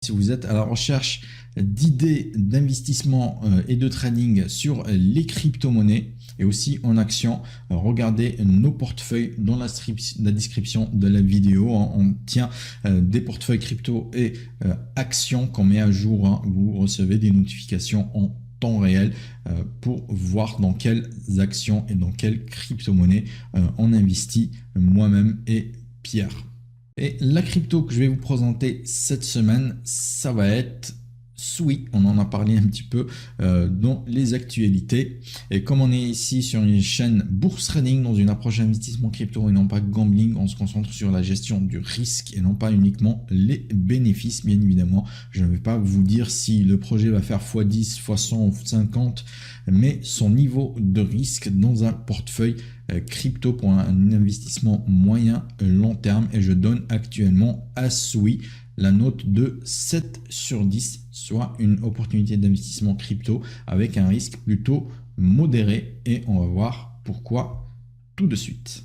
Si vous êtes à la recherche d'idées d'investissement et de trading sur les crypto-monnaies et aussi en action, regardez nos portefeuilles dans la description de la vidéo. On tient des portefeuilles crypto et actions qu'on met à jour. Vous recevez des notifications en temps réel pour voir dans quelles actions et dans quelles crypto-monnaies on investit moi-même et Pierre. Et la crypto que je vais vous présenter cette semaine, ça va être Sui. On en a parlé un petit peu dans les actualités. Et comme on est ici sur une chaîne Bourse Trading, dans une approche d'investissement crypto et non pas gambling, on se concentre sur la gestion du risque et non pas uniquement les bénéfices. Bien évidemment, je ne vais pas vous dire si le projet va faire x10, x100 ou x50, mais son niveau de risque dans un portefeuille crypto pour un investissement moyen long terme. Et je donne actuellement à Sui la note de 7 sur 10, soit une opportunité d'investissement crypto avec un risque plutôt modéré. Et on va voir pourquoi tout de suite.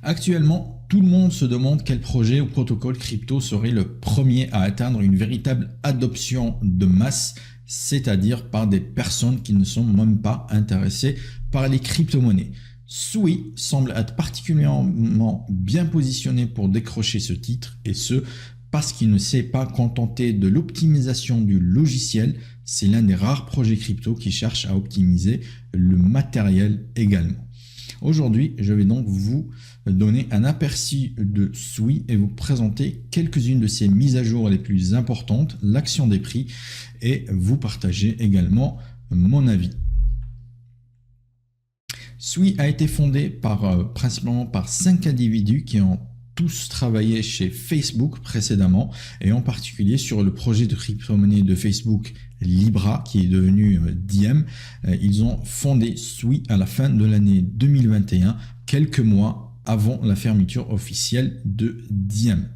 Actuellement, tout le monde se demande quel projet ou protocole crypto serait le premier à atteindre une véritable adoption de masse, c'est-à-dire par des personnes qui ne sont même pas intéressées par les crypto-monnaies. Sui semble être particulièrement bien positionné pour décrocher ce titre, et ce parce qu'il ne s'est pas contenté de l'optimisation du logiciel. C'est l'un des rares projets crypto qui cherche à optimiser le matériel également. Aujourd'hui, je vais donc vous donner un aperçu de Sui et vous présenter quelques-unes de ses mises à jour les plus importantes, l'action des prix, et vous partager également mon avis. Sui a été fondé principalement par 5 individus qui ont tous travaillé chez Facebook précédemment, et en particulier sur le projet de crypto-monnaie de Facebook Libra qui est devenu Diem. Ils ont fondé Sui à la fin de l'année 2021, quelques mois avant la fermeture officielle de Diem.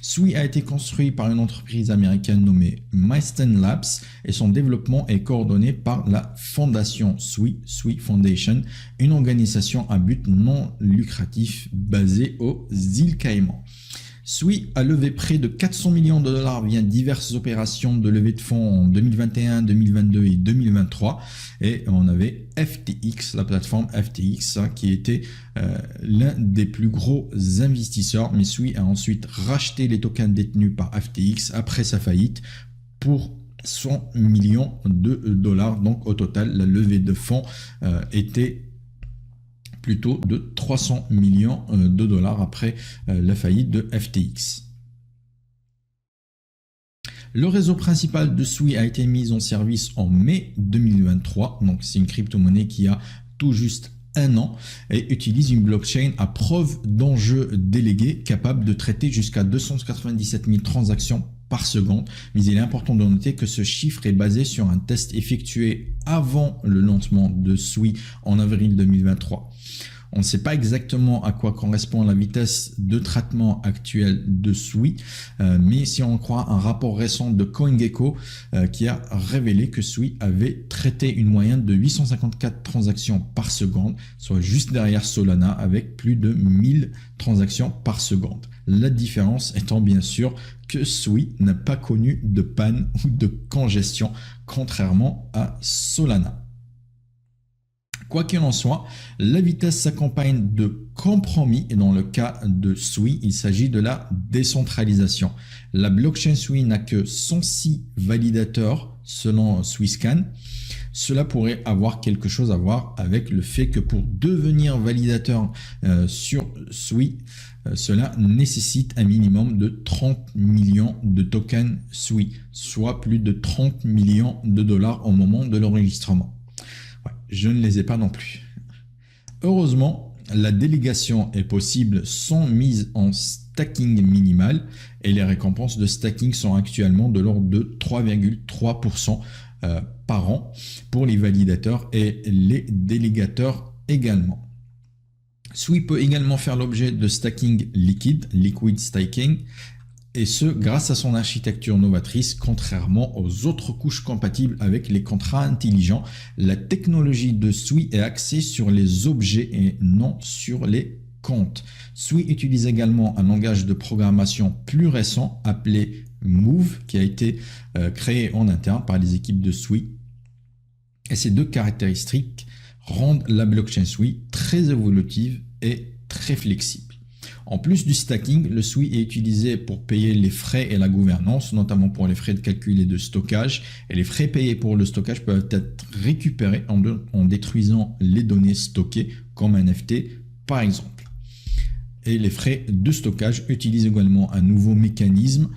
Sui a été construit par une entreprise américaine nommée Mysten Labs et son développement est coordonné par la fondation Sui Foundation, une organisation à but non lucratif basée aux îles Caïmans. Sui a levé près de 400 millions de dollars via diverses opérations de levée de fonds en 2021, 2022 et 2023. Et on avait FTX, la plateforme FTX, qui était l'un des plus gros investisseurs. Mais Sui a ensuite racheté les tokens détenus par FTX après sa faillite pour 100 millions de dollars. Donc au total, la levée de fonds était plutôt de 300 millions de dollars après la faillite de FTX. Le réseau principal de Sui a été mis en service en mai 2023, donc c'est une crypto-monnaie qui a tout juste un an et utilise une blockchain à preuve d'enjeu délégué capable de traiter jusqu'à 297 000 transactions par seconde, mais il est important de noter que ce chiffre est basé sur un test effectué avant le lancement de Sui en avril 2023. On ne sait pas exactement à quoi correspond la vitesse de traitement actuelle de Sui, mais si on croit un rapport récent de CoinGecko qui a révélé que Sui avait traité une moyenne de 854 transactions par seconde, soit juste derrière Solana avec plus de 1000 transactions par seconde. La différence étant bien sûr que Sui n'a pas connu de panne ou de congestion, contrairement à Solana. Quoi qu'il en soit, la vitesse s'accompagne de compromis et dans le cas de Sui, il s'agit de la décentralisation. La blockchain Sui n'a que 106 validateurs selon Swiscan. Cela pourrait avoir quelque chose à voir avec le fait que pour devenir validateur sur Sui, cela nécessite un minimum de 30 millions de tokens Sui, soit plus de 30 millions de dollars au moment de l'enregistrement. Je ne les ai pas non plus. Heureusement, la délégation est possible sans mise en stacking minimal et les récompenses de stacking sont actuellement de l'ordre de 3,3% par an pour les validateurs et les délégateurs également. Sui peut également faire l'objet de stacking liquide, liquid staking, Et ce, grâce à son architecture novatrice, contrairement aux autres couches compatibles avec les contrats intelligents. La technologie de Sui est axée sur les objets et non sur les comptes. Sui utilise également un langage de programmation plus récent appelé Move, qui a été créé en interne par les équipes de Sui. Et ces deux caractéristiques rendent la blockchain Sui très évolutive et très flexible. En plus du stacking, le Sui est utilisé pour payer les frais et la gouvernance, notamment pour les frais de calcul et de stockage. Et les frais payés pour le stockage peuvent être récupérés en détruisant les données stockées, comme un NFT par exemple. Et les frais de stockage utilisent également un nouveau mécanisme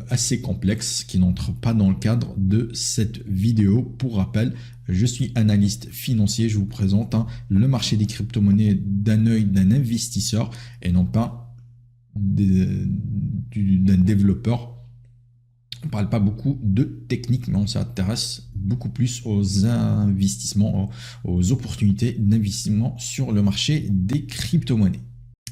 assez complexe qui n'entre pas dans le cadre de cette vidéo. Pour rappel, je suis analyste financier, je vous présente le marché des crypto-monnaies d'un œil d'un investisseur et non pas d'un développeur. On ne parle pas beaucoup de technique, mais on s'intéresse beaucoup plus aux investissements, aux opportunités d'investissement sur le marché des crypto-monnaies.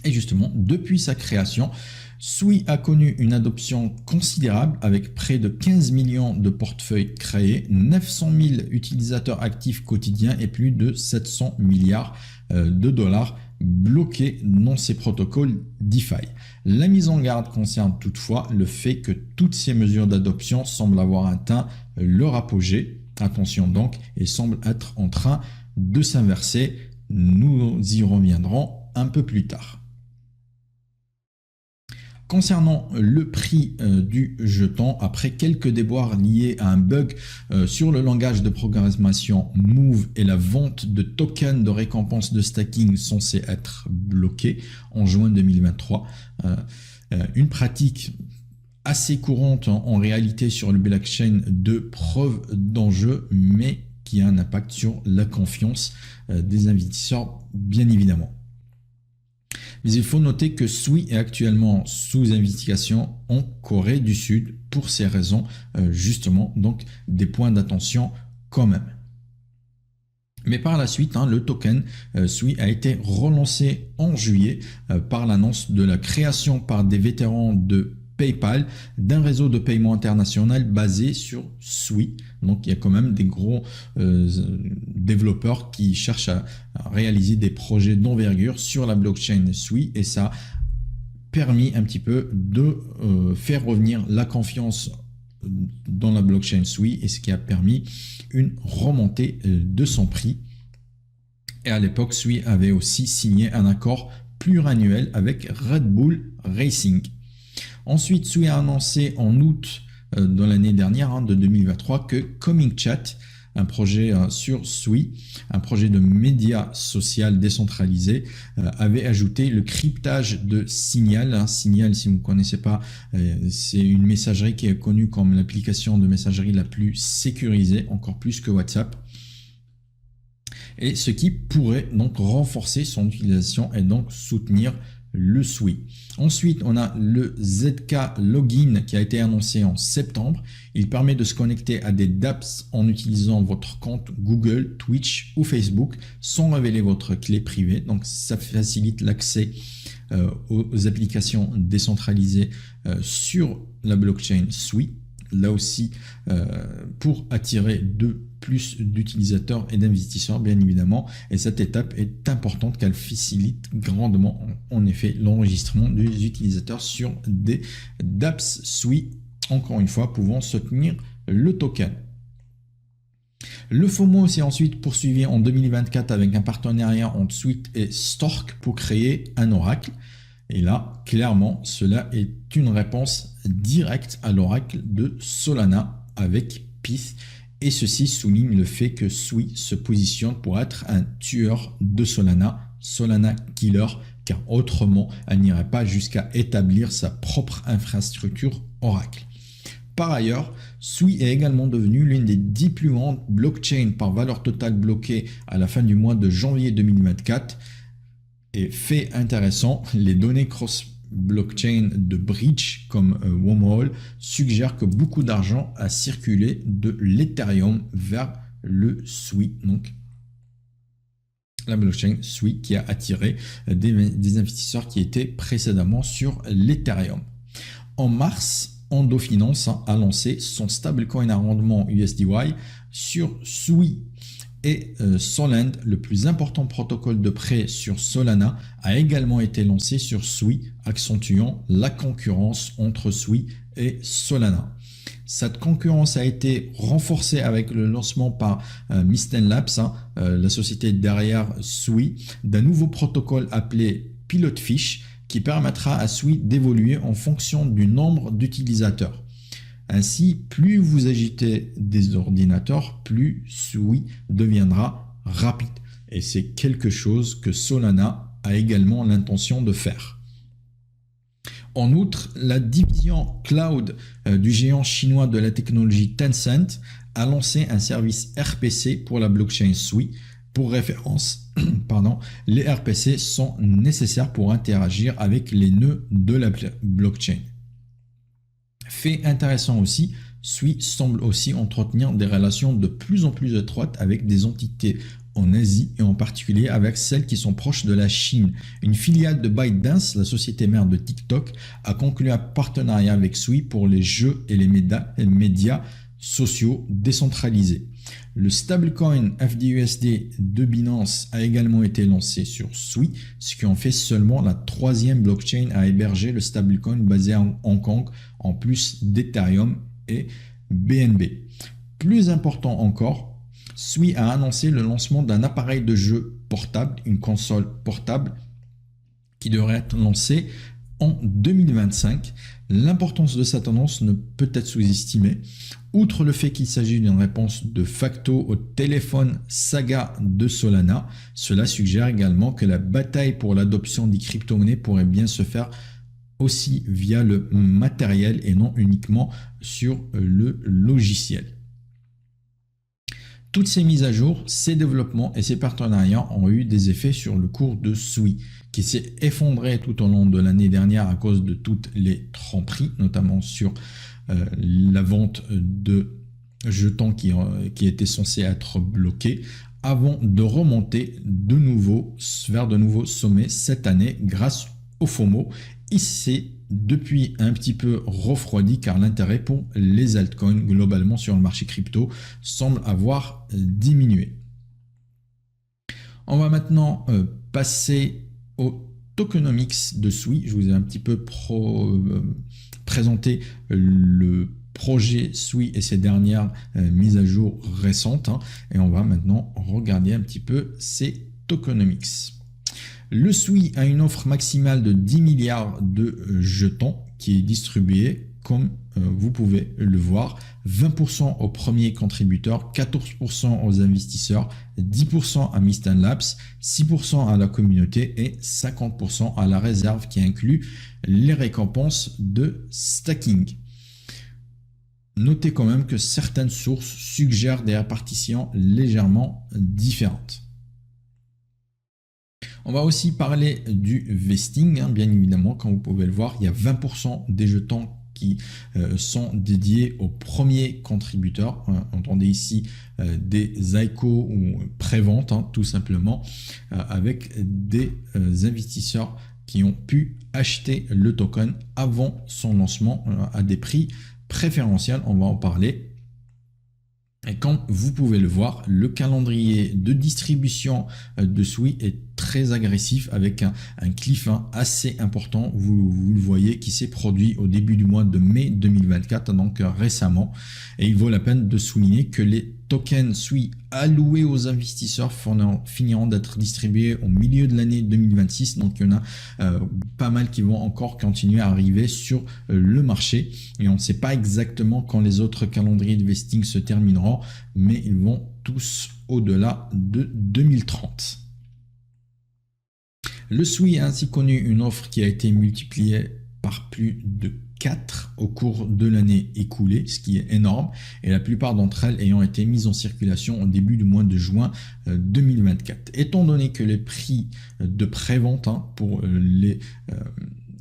Et justement, depuis sa création, Sui a connu une adoption considérable avec près de 15 millions de portefeuilles créés, 900 000 utilisateurs actifs quotidiens et plus de 700 milliards de dollars bloqués dans ces protocoles DeFi. La mise en garde concerne toutefois le fait que toutes ces mesures d'adoption semblent avoir atteint leur apogée, attention donc, et semblent être en train de s'inverser. Nous y reviendrons un peu plus tard. Concernant le prix du jeton, après quelques déboires liés à un bug sur le langage de programmation Move et la vente de tokens de récompense de stacking censés être bloqués en juin 2023, une pratique assez courante en réalité sur le blockchain de preuve d'enjeu, mais qui a un impact sur la confiance des investisseurs, bien évidemment. Mais il faut noter que Sui est actuellement sous investigation en Corée du Sud pour ces raisons, justement, donc des points d'attention quand même. Mais par la suite, le token Sui a été relancé en juillet par l'annonce de la création par des vétérans de PayPal d'un réseau de paiement international basé sur Sui. Donc il y a quand même des gros développeurs qui cherchent à réaliser des projets d'envergure sur la blockchain Sui et ça a permis un petit peu de faire revenir la confiance dans la blockchain Sui et ce qui a permis une remontée de son prix. Et à l'époque, Sui avait aussi signé un accord pluriannuel avec Red Bull Racing. Ensuite, Sui a annoncé en août de l'année dernière, de 2023, que Coming Chat, un projet sur Sui, un projet de média social décentralisé, avait ajouté le cryptage de Signal. Signal, si vous ne connaissez pas, c'est une messagerie qui est connue comme l'application de messagerie la plus sécurisée, encore plus que WhatsApp. Et ce qui pourrait donc renforcer son utilisation et donc soutenir le Sui. Ensuite, on a le ZK Login qui a été annoncé en septembre. Il permet de se connecter à des dApps en utilisant votre compte Google, Twitch ou Facebook sans révéler votre clé privée. Donc, ça facilite l'accès aux applications décentralisées sur la blockchain Sui. Là aussi, pour attirer plus d'utilisateurs et d'investisseurs, bien évidemment. Et cette étape est importante car elle facilite grandement, en effet, l'enregistrement des utilisateurs sur des dApps Sui, encore une fois, pouvant soutenir le token. Le FOMO s'est ensuite poursuivi en 2024 avec un partenariat entre Sui et Stork pour créer un oracle. Et là, clairement, cela est une réponse directe à l'oracle de Solana avec Pyth. Et ceci souligne le fait que Sui se positionne pour être un tueur de Solana, Solana Killer, car autrement, elle n'irait pas jusqu'à établir sa propre infrastructure Oracle. Par ailleurs, Sui est également devenu l'une des 10 plus grandes blockchains par valeur totale bloquée à la fin du mois de janvier 2024. Et fait intéressant, les données cross-blockchain de Bridge comme Wormhole suggèrent que beaucoup d'argent a circulé de l'Ethereum vers le Sui, donc la blockchain Sui qui a attiré des investisseurs qui étaient précédemment sur l'Ethereum. En mars, Ondo Finance a lancé son stablecoin à rendement USDY sur Sui. Et Solend, le plus important protocole de prêt sur Solana, a également été lancé sur Sui, accentuant la concurrence entre Sui et Solana. Cette concurrence a été renforcée avec le lancement par Mysten Labs, la société derrière Sui, d'un nouveau protocole appelé Pilotfish qui permettra à Sui d'évoluer en fonction du nombre d'utilisateurs. Ainsi, plus vous agitez des ordinateurs, plus Sui deviendra rapide. Et c'est quelque chose que Solana a également l'intention de faire. En outre, la division cloud du géant chinois de la technologie Tencent a lancé un service RPC pour la blockchain Sui. Pour référence, les RPC sont nécessaires pour interagir avec les nœuds de la blockchain. Fait intéressant aussi, Sui semble aussi entretenir des relations de plus en plus étroites avec des entités en Asie et en particulier avec celles qui sont proches de la Chine. Une filiale de ByteDance, la société mère de TikTok, a conclu un partenariat avec Sui pour les jeux et les médias sociaux décentralisés. Le stablecoin FDUSD de Binance a également été lancé sur Sui, ce qui en fait seulement la troisième blockchain à héberger le stablecoin basé à Hong Kong, en plus d'Ethereum et BNB. Plus important encore, Sui a annoncé le lancement d'un appareil de jeu portable, une console portable, qui devrait être lancée en 2025. L'importance de cette annonce ne peut être sous-estimée. Outre le fait qu'il s'agit d'une réponse de facto au téléphone Saga de Solana, cela suggère également que la bataille pour l'adoption des crypto-monnaies pourrait bien se faire aussi via le matériel et non uniquement sur le logiciel. Toutes ces mises à jour, ces développements et ces partenariats ont eu des effets sur le cours de Sui, qui s'est effondré tout au long de l'année dernière à cause de toutes les tromperies, notamment sur la vente de jetons qui étaient censés être bloqués, avant de remonter de nouveau vers de nouveaux sommets cette année grâce au FOMO. Il s'est depuis un petit peu refroidi car l'intérêt pour les altcoins globalement sur le marché crypto semble avoir diminué. On va maintenant passer au tokenomics de Sui. Je vous ai un petit peu présenté le projet Sui et ses dernières mises à jour récentes, et on va maintenant regarder un petit peu ces tokenomics. Le Sui a une offre maximale de 10 milliards de jetons qui est distribuée comme vous pouvez le voir, 20% aux premiers contributeurs, 14% aux investisseurs, 10% à Mysten Labs, 6% à la communauté et 50% à la réserve qui inclut les récompenses de stacking. Notez quand même que certaines sources suggèrent des répartitions légèrement différentes. On va aussi parler du vesting, bien évidemment, comme vous pouvez le voir, il y a 20% des jetons qui sont dédiés aux premiers contributeurs. Entendez ici des ICO ou pré-vente, tout simplement, avec des investisseurs qui ont pu acheter le token avant son lancement à des prix préférentiels. On va en parler. Et comme vous pouvez le voir, le calendrier de distribution de Sui est très agressif avec un cliff assez important. Vous le voyez qui s'est produit au début du mois de mai 2024, donc récemment. Et il vaut la peine de souligner que les tokens Sui alloués aux investisseurs finiront d'être distribués au milieu de l'année 2026. Donc il y en a pas mal qui vont encore continuer à arriver sur le marché. Et on ne sait pas exactement quand les autres calendriers de vesting se termineront, mais ils vont tous au-delà de 2030. Le Sui a ainsi connu une offre qui a été multipliée par plus de 4 au cours de l'année écoulée, ce qui est énorme, et la plupart d'entre elles ayant été mises en circulation au début du mois de juin 2024. Étant donné que les prix de pré-vente pour les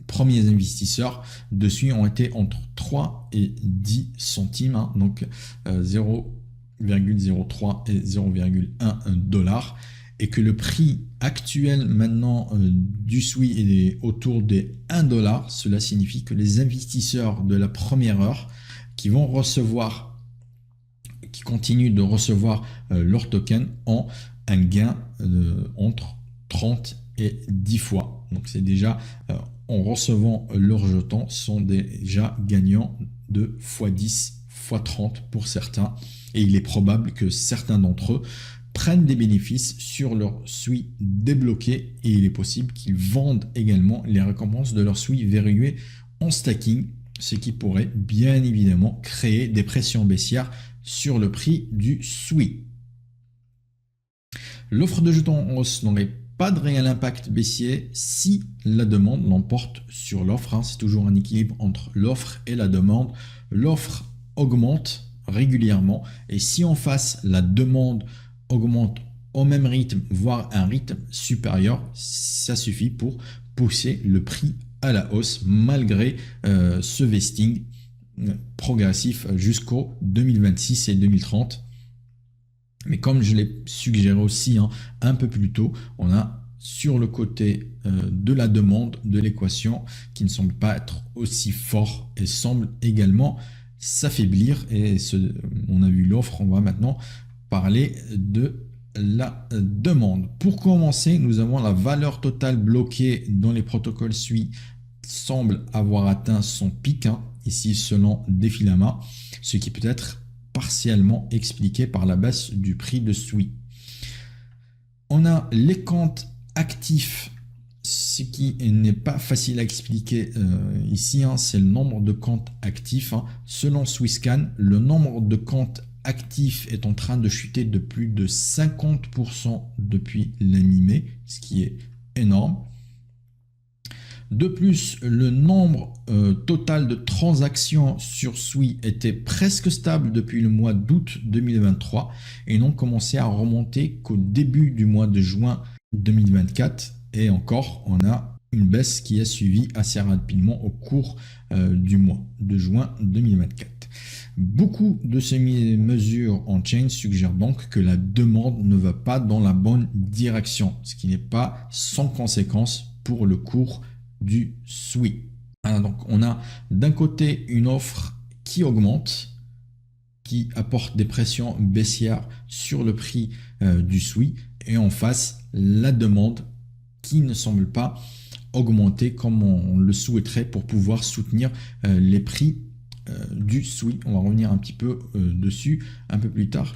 premiers investisseurs dessus ont été entre 3 et 10 centimes, donc 0,03 et 0,1 $. et que le prix actuel maintenant du SWI est autour des 1 $, cela signifie que les investisseurs de la première heure qui vont recevoir, qui continuent de recevoir leur token ont un gain entre 30 et 10 fois. Donc c'est déjà, en recevant leurs jetons, sont déjà gagnants de x10, x30 pour certains. Et il est probable que certains d'entre eux prennent des bénéfices sur leur SWI débloqué et il est possible qu'ils vendent également les récompenses de leur SWI verrouillé en stacking, ce qui pourrait bien évidemment créer des pressions baissières sur le prix du SWI. L'offre de jetons en hausse n'aurait pas de réel impact baissier si la demande l'emporte sur l'offre. C'est toujours un équilibre entre l'offre et la demande. L'offre augmente régulièrement et si en face la demande augmente au même rythme, voire un rythme supérieur, ça suffit pour pousser le prix à la hausse malgré ce vesting progressif jusqu'au 2026 et 2030. Mais comme je l'ai suggéré aussi un peu plus tôt, on a sur le côté de la demande de l'équation qui ne semble pas être aussi fort et semble également s'affaiblir. Et on a vu l'offre, on va maintenant parler de la demande. Pour commencer, nous avons la valeur totale bloquée dans les protocoles SWI semble avoir atteint son pic, ici selon Defilama, ce qui peut être partiellement expliqué par la baisse du prix de SWI. On a les comptes actifs, ce qui n'est pas facile à expliquer ici, c'est le nombre de comptes actifs. Selon Swisscan, le nombre de comptes actifs est en train de chuter de plus de 50% depuis la mi-mai, ce qui est énorme. De plus, le nombre total de transactions sur SWI était presque stable depuis le mois d'août 2023 et n'ont commencé à remonter qu'au début du mois de juin 2024. Et encore, on a une baisse qui a suivi assez rapidement au cours du mois de juin 2024. Beaucoup de ces mesures on-chain suggèrent donc que la demande ne va pas dans la bonne direction, ce qui n'est pas sans conséquence pour le cours du SWI. Alors donc on a d'un côté une offre qui augmente, qui apporte des pressions baissières sur le prix du SWI, et en face la demande qui ne semble pas augmenter comme on le souhaiterait pour pouvoir soutenir les prix du SWI. On va revenir un petit peu dessus un peu plus tard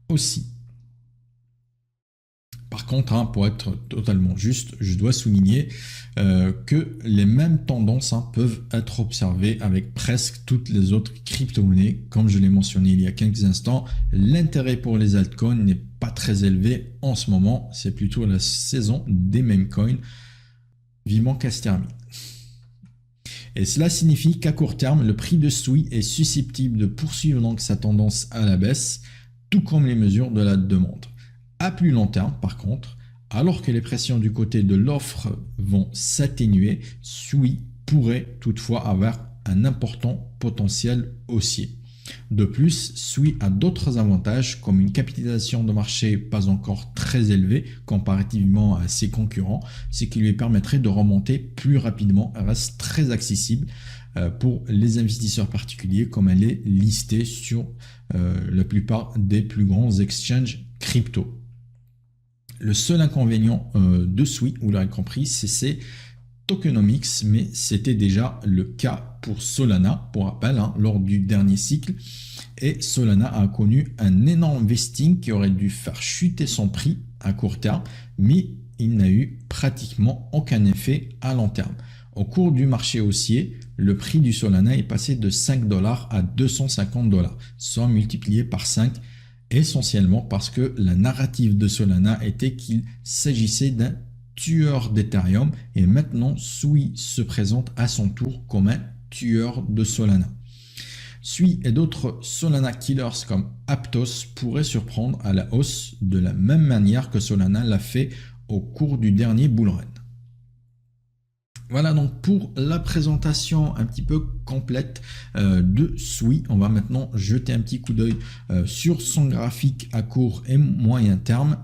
aussi. Par contre, pour être totalement juste, je dois souligner que les mêmes tendances peuvent être observées avec presque toutes les autres crypto-monnaies. Comme je l'ai mentionné il y a quelques instants, l'intérêt pour les altcoins n'est pas très élevé en ce moment. C'est plutôt la saison des meme coins. Vivement qu'elle se termine. Et cela signifie qu'à court terme, le prix de SWI est susceptible de poursuivre donc sa tendance à la baisse, tout comme les mesures de la demande. À plus long terme, par contre, alors que les pressions du côté de l'offre vont s'atténuer, SWI pourrait toutefois avoir un important potentiel haussier. De plus, SWI a d'autres avantages comme une capitalisation de marché pas encore très élevée comparativement à ses concurrents, ce qui lui permettrait de remonter plus rapidement. Elle reste très accessible pour les investisseurs particuliers comme elle est listée sur la plupart des plus grands exchanges crypto. Le seul inconvénient de SWI, vous l'aurez compris, c'est ses tokenomics, mais c'était déjà le cas pour Solana, pour rappel, lors du dernier cycle. Et Solana a connu un énorme vesting qui aurait dû faire chuter son prix à court terme, mais il n'a eu pratiquement aucun effet à long terme. Au cours du marché haussier, le prix du Solana est passé de 5 $ à 250 $, soit multiplié par 5, essentiellement parce que la narrative de Solana était qu'il s'agissait d'un tueur d'Ethereum et maintenant SWI se présente à son tour comme un tueur de Solana. SWI et d'autres Solana killers comme Aptos pourraient surprendre à la hausse de la même manière que Solana l'a fait au cours du dernier bull run. Voilà donc pour la présentation un petit peu complète de SWI. On va maintenant jeter un petit coup d'œil sur son graphique à court et moyen terme.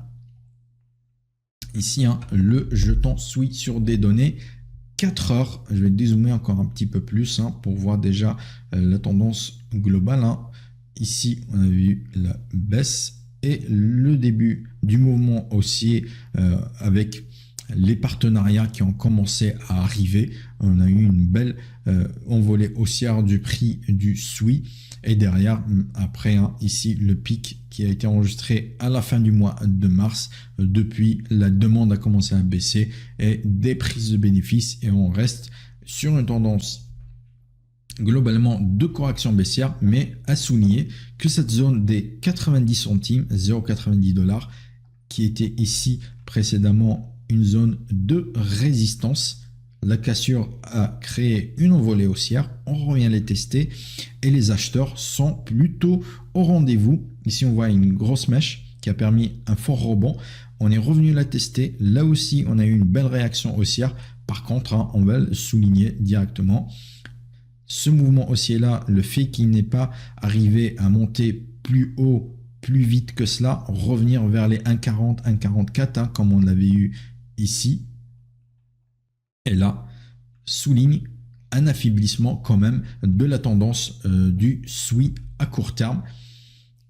ici le jeton SWI sur des données 4 heures. Je vais dézoomer encore un petit peu plus pour voir déjà la tendance globale. Ici, on a vu la baisse et le début du mouvement haussier avec les partenariats qui ont commencé à arriver. On a eu une belle envolée haussière du prix du SWI. Et derrière, après, ici, le pic qui a été enregistré à la fin du mois de mars. Depuis, la demande a commencé à baisser et des prises de bénéfices. Et on reste sur une tendance globalement de correction baissière, mais à souligner que cette zone des 90 centimes, 0,90 $, qui était ici précédemment une zone de résistance. La cassure a créé une envolée haussière, on revient les tester et les acheteurs sont plutôt au rendez-vous. Ici on voit une grosse mèche qui a permis un fort rebond. On est revenu la tester, là aussi on a eu une belle réaction haussière. Par contre, on va le souligner directement. Ce mouvement haussier là, le fait qu'il n'ait pas arrivé à monter plus haut, plus vite que cela, revenir vers les 1,40, 1,44 comme on l'avait eu ici. Et là, souligne un affaiblissement quand même de la tendance du SWI à court terme.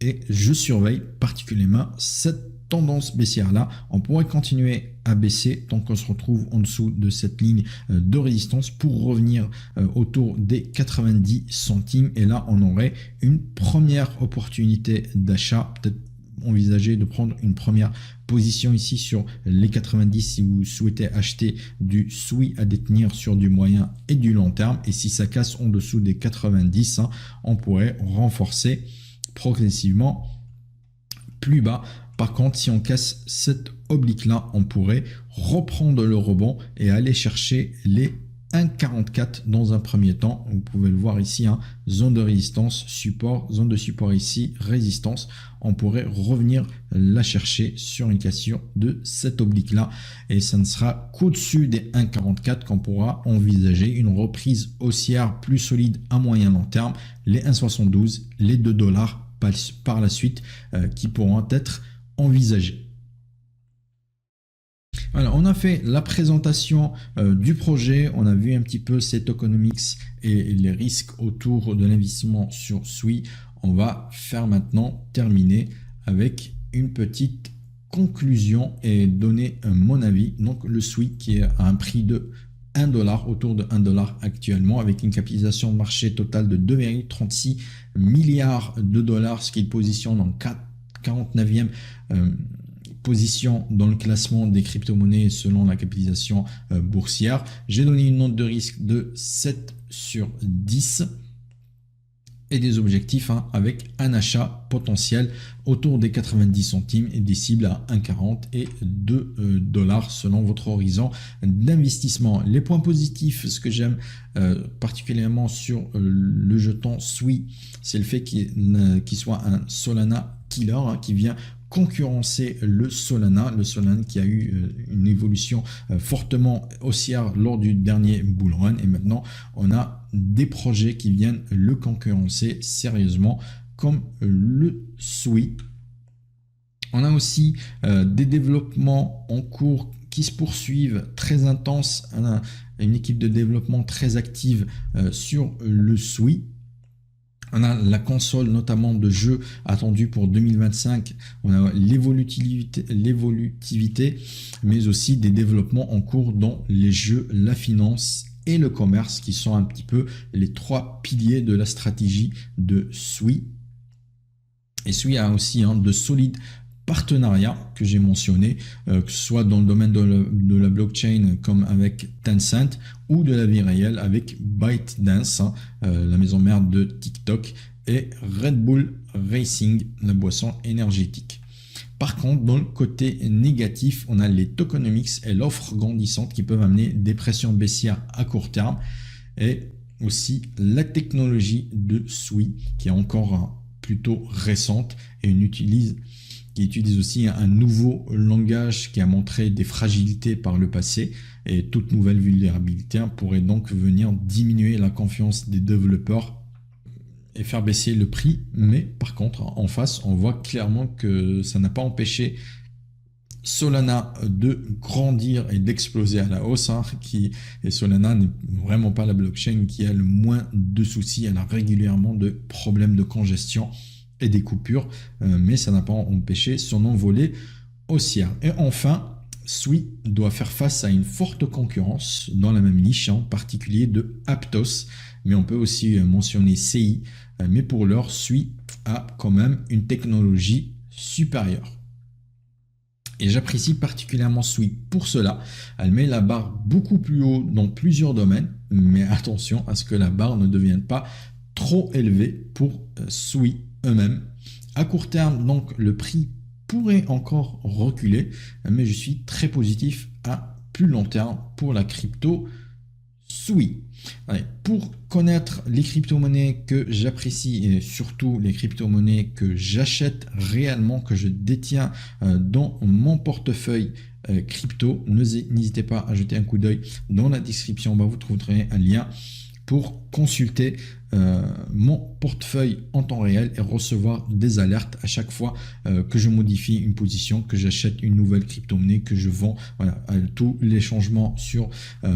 Et je surveille particulièrement cette tendance baissière là. On pourrait continuer à baisser tant qu'on se retrouve en dessous de cette ligne de résistance pour revenir autour des 90 centimes. Et là, on aurait une première opportunité d'achat, peut-être envisager de prendre une première position ici sur les 90 si vous souhaitez acheter du SWI à détenir sur du moyen et du long terme. Et si ça casse en dessous des 90, on pourrait renforcer progressivement plus bas. Par contre, si on casse cette oblique là, on pourrait reprendre le rebond et aller chercher les 1,44 dans un premier temps. Vous pouvez le voir ici, zone de résistance, support, zone de support ici, résistance. On pourrait revenir la chercher sur une cassure de cette oblique là et ça ne sera qu'au-dessus des 1,44 qu'on pourra envisager une reprise haussière plus solide à moyen long terme, les 1,72, les 2 $ par la suite qui pourront être envisagés. Alors, on a fait la présentation du projet, on a vu un petit peu ces tokenomics et les risques autour de l'investissement sur SWI. On va faire maintenant terminer avec une petite conclusion et donner mon avis. Donc le SWI qui est à un prix de 1 $, autour de 1 $ actuellement, avec une capitalisation de marché totale de 2,36 milliards de dollars, ce qui le positionne en 49e position dans le classement des crypto-monnaies selon la capitalisation boursière. J'ai donné une note de risque de 7 sur 10 et des objectifs avec un achat potentiel autour des 90 centimes et des cibles à 1,40 et 2 $ selon votre horizon d'investissement. Les points positifs, ce que j'aime particulièrement sur le jeton SWI, c'est le fait qu'il soit un Solana killer qui vient concurrencer le Solana qui a eu une évolution fortement haussière lors du dernier bull run et maintenant on a des projets qui viennent le concurrencer sérieusement comme le SWI. On a aussi des développements en cours qui se poursuivent très intenses, on a une équipe de développement très active sur le SWI. On a la console notamment de jeux attendue pour 2025, on a l'évolutivité, mais aussi des développements en cours dans les jeux, la finance et le commerce qui sont un petit peu les 3 piliers de la stratégie de SWI. Et SWI a aussi de solides partenariats que j'ai mentionné, que ce soit dans le domaine de la blockchain comme avec Tencent ou de la vie réelle avec ByteDance, la maison mère de TikTok, et Red Bull Racing, la boisson énergétique. Par contre, dans le côté négatif, on a les tokenomics et l'offre grandissante qui peuvent amener des pressions baissières à court terme et aussi la technologie de SWI qui est encore plutôt récente et qui utilise aussi un nouveau langage qui a montré des fragilités par le passé et toute nouvelle vulnérabilité pourrait donc venir diminuer la confiance des développeurs et faire baisser le prix. Mais par contre, en face, on voit clairement que ça n'a pas empêché Solana de grandir et d'exploser à la hausse, et Solana n'est vraiment pas la blockchain qui a le moins de soucis. Elle a régulièrement de problèmes de congestion et des coupures, mais ça n'a pas empêché son envolée haussière. Et enfin, Sui doit faire face à une forte concurrence dans la même niche, en particulier de Aptos, mais on peut aussi mentionner CI, mais pour l'heure, Sui a quand même une technologie supérieure. Et j'apprécie particulièrement Sui pour cela. Elle met la barre beaucoup plus haut dans plusieurs domaines, mais attention à ce que la barre ne devienne pas trop élevée pour Sui eux-mêmes. À court terme, donc, le prix pourrait encore reculer, mais je suis très positif à plus long terme pour la crypto Sui. Allez, pour connaître les crypto-monnaies que j'apprécie et surtout les crypto-monnaies que j'achète réellement, que je détiens dans mon portefeuille crypto, n'hésitez pas à jeter un coup d'œil dans la description. Vous trouverez un lien pour consulter mon portefeuille en temps réel et recevoir des alertes à chaque fois que je modifie une position, que j'achète une nouvelle crypto-monnaie, que je vends. Voilà, tous les changements sur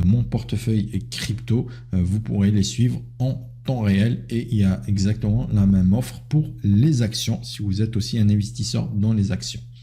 mon portefeuille crypto, vous pourrez les suivre en temps réel, et il y a exactement la même offre pour les actions si vous êtes aussi un investisseur dans les actions.